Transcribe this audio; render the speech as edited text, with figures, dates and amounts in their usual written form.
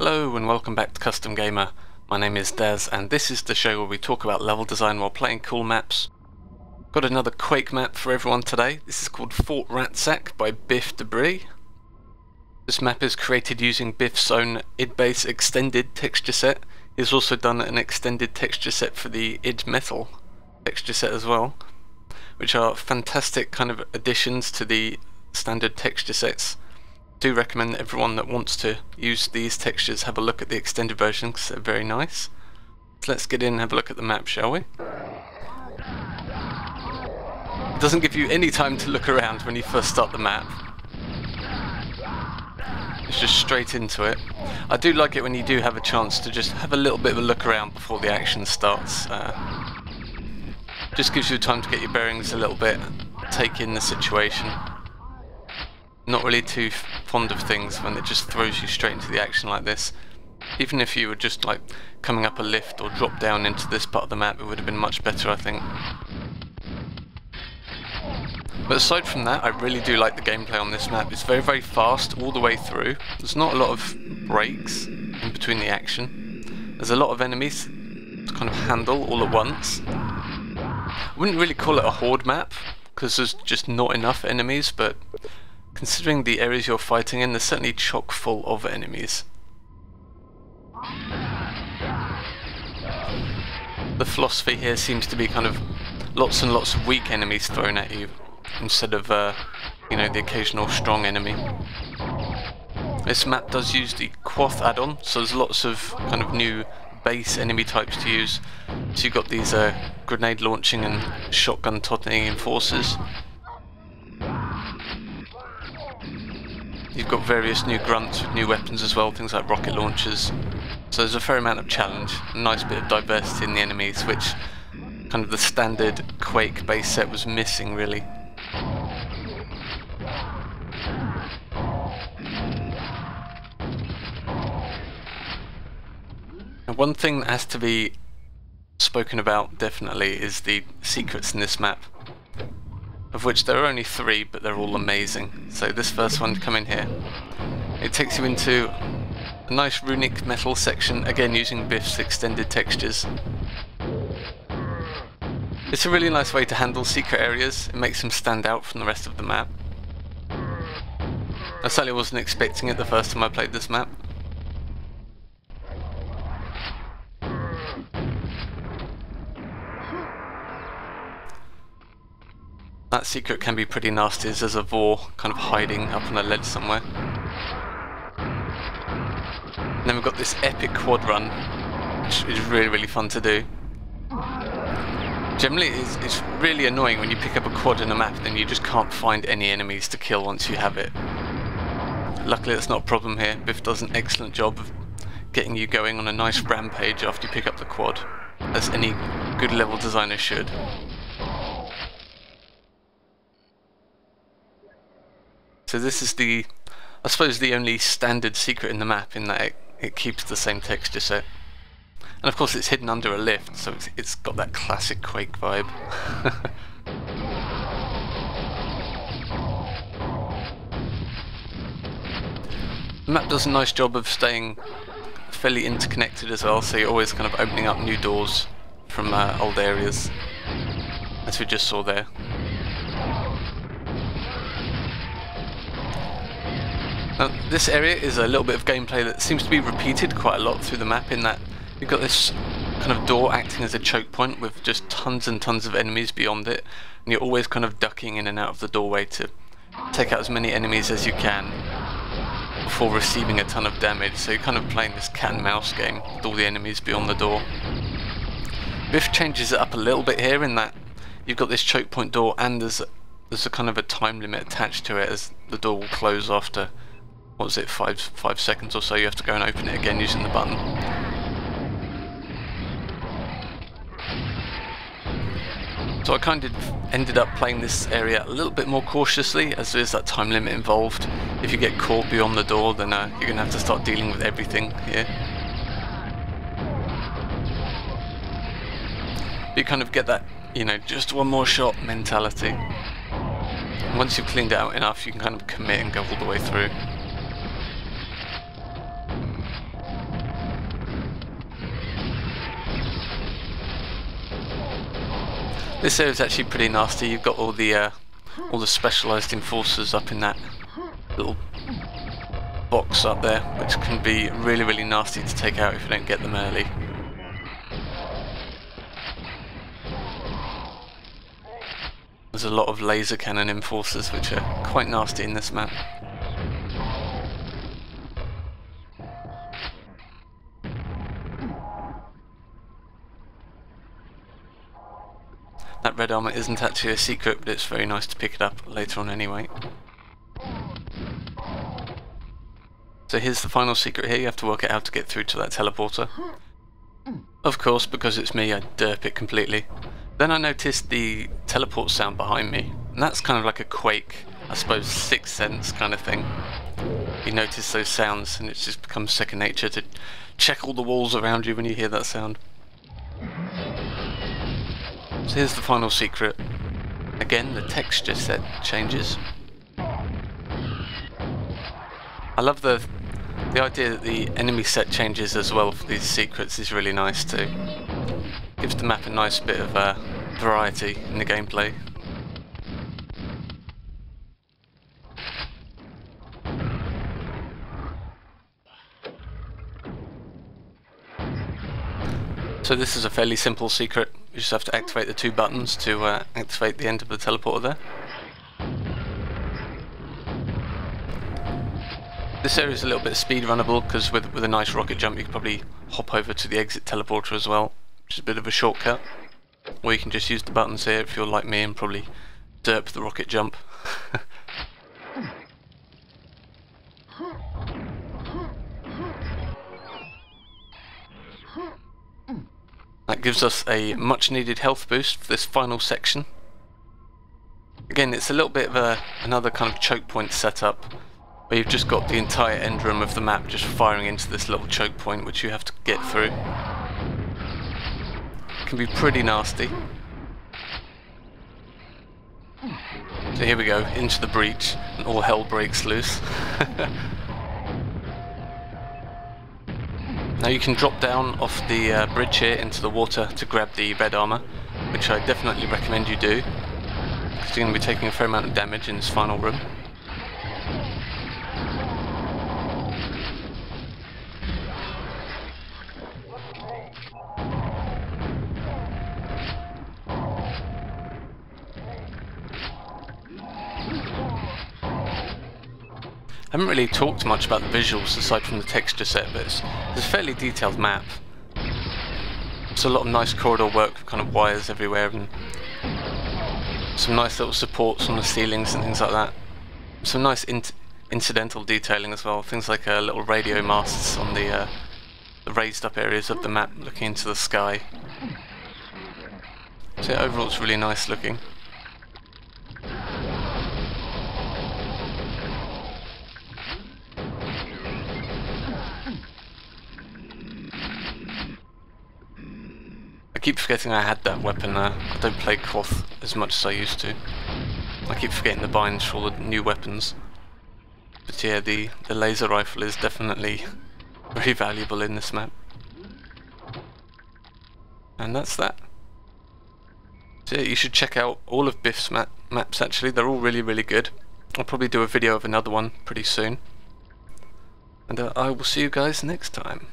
Hello and welcome back to Custom Gamer. My name is Daz and this is the show where we talk about level design while playing cool maps. Got another Quake map for everyone today. This is called Fort Ratsack by Biff Debris. This map is created using Biff's own idbase extended texture set. He's also done an extended texture set for the id metal texture set as well, which are fantastic kind of additions to the standard texture sets. Do recommend that everyone that wants to use these textures have a look at the extended version because they're very nice. So let's get in and have a look at the map, shall we? It doesn't give you any time to look around when you first start the map. It's just straight into it. I do like it when you do have a chance to just have a little bit of a look around before the action starts. Just gives you time to get your bearings a little bit, take in the situation. Not really too fond of things when it just throws you straight into the action like this. Even if you were just like coming up a lift or drop down into this part of the map, it would have been much better, I think. But aside from that, I really do like the gameplay on this map. It's very, very fast all the way through. There's not a lot of breaks in between the action. There's a lot of enemies to kind of handle all at once. I wouldn't really call it a horde map because there's just not enough enemies, but considering the areas you're fighting in, they're certainly chock full of enemies. The philosophy here seems to be kind of lots and lots of weak enemies thrown at you instead of, you know, the occasional strong enemy. This map does use the Quoth addon, so there's lots of kind of new base enemy types to use. So you've got these grenade launching and shotgun toting enforcers. You've got various new grunts with new weapons as well, things like rocket launchers. So there's a fair amount of challenge, a nice bit of diversity in the enemies, which kind of the standard Quake base set was missing really. And one thing that has to be spoken about definitely is the secrets in this map, of which there are only 3, but they're all amazing. So this first one, come in here. It takes you into a nice runic metal section, again using Biff's extended textures. It's a really nice way to handle secret areas. It makes them stand out from the rest of the map. I certainly wasn't expecting it the first time I played this map. That secret can be pretty nasty, as there's a Vor kind of hiding up on a ledge somewhere. And then we've got this epic quad run, which is really, really fun to do. Generally, it's really annoying when you pick up a quad in a map and then you just can't find any enemies to kill once you have it. Luckily that's not a problem here. Biff does an excellent job of getting you going on a nice rampage after you pick up the quad, as any good level designer should. So this is the, I suppose, the only standard secret in the map, in that it keeps the same texture set. And of course it's hidden under a lift, so it's got that classic Quake vibe. The map does a nice job of staying fairly interconnected as well, so you're always kind of opening up new doors from old areas, as we just saw there. Now, this area is a little bit of gameplay that seems to be repeated quite a lot through the map, in that you've got this kind of door acting as a choke point with just tons and tons of enemies beyond it, and you're always kind of ducking in and out of the doorway to take out as many enemies as you can before receiving a ton of damage. So you're kind of playing this cat and mouse game with all the enemies beyond the door. Biff changes it up a little bit here, in that you've got this choke point door and there's a kind of a time limit attached to it, as the door will close after, what was it, 5 seconds or so. You have to go and open it again using the button. So I kind of ended up playing this area a little bit more cautiously, as there is that time limit involved. If you get caught beyond the door, then you're going to have to start dealing with everything here. But you kind of get that, you know, just one more shot mentality. Once you've cleaned it out enough, you can kind of commit and go all the way through. This area is actually pretty nasty. You've got all the specialised enforcers up in that little box up there, which can be really, really nasty to take out if you don't get them early. There's a lot of laser cannon enforcers which are quite nasty in this map. That red armour isn't actually a secret, but it's very nice to pick it up later on anyway. So here's the final secret here. You have to work out how to get through to that teleporter. Of course, because it's me, I derp it completely. Then I noticed the teleport sound behind me, and that's kind of like a Quake, I suppose, Sixth Sense kind of thing. You notice those sounds and it just becomes second nature to check all the walls around you when you hear that sound. So here's the final secret. Again, the texture set changes. I love the idea that the enemy set changes as well for these secrets is really nice too. Gives the map a nice bit of variety in the gameplay. So this is a fairly simple secret. You just have to activate the two buttons to activate the end of the teleporter there. This area is a little bit speedrunnable because with a nice rocket jump you can probably hop over to the exit teleporter as well, which is a bit of a shortcut. Or you can just use the buttons here if you're like me and probably derp the rocket jump. That gives us a much needed health boost for this final section. Again, it's a little bit of another kind of choke point setup, where you've just got the entire end room of the map just firing into this little choke point which you have to get through. It can be pretty nasty. So here we go, into the breach, and all hell breaks loose. Now you can drop down off the bridge here into the water to grab the red armour, which I definitely recommend you do, because you're going to be taking a fair amount of damage in this final room. I haven't really talked much about the visuals aside from the texture set, but it's a fairly detailed map. It's a lot of nice corridor work with kind of wires everywhere and some nice little supports on the ceilings and things like that. Some nice incidental detailing as well, things like little radio masts on the raised up areas of the map looking into the sky. So yeah, overall it's really nice looking. I keep forgetting I had that weapon there. I don't play Quoth as much as I used to. I keep forgetting the binds for all the new weapons. But yeah, the laser rifle is definitely very valuable in this map. And that's that. So yeah, you should check out all of Biff's maps actually, they're all really, really good. I'll probably do a video of another one pretty soon. And I will see you guys next time.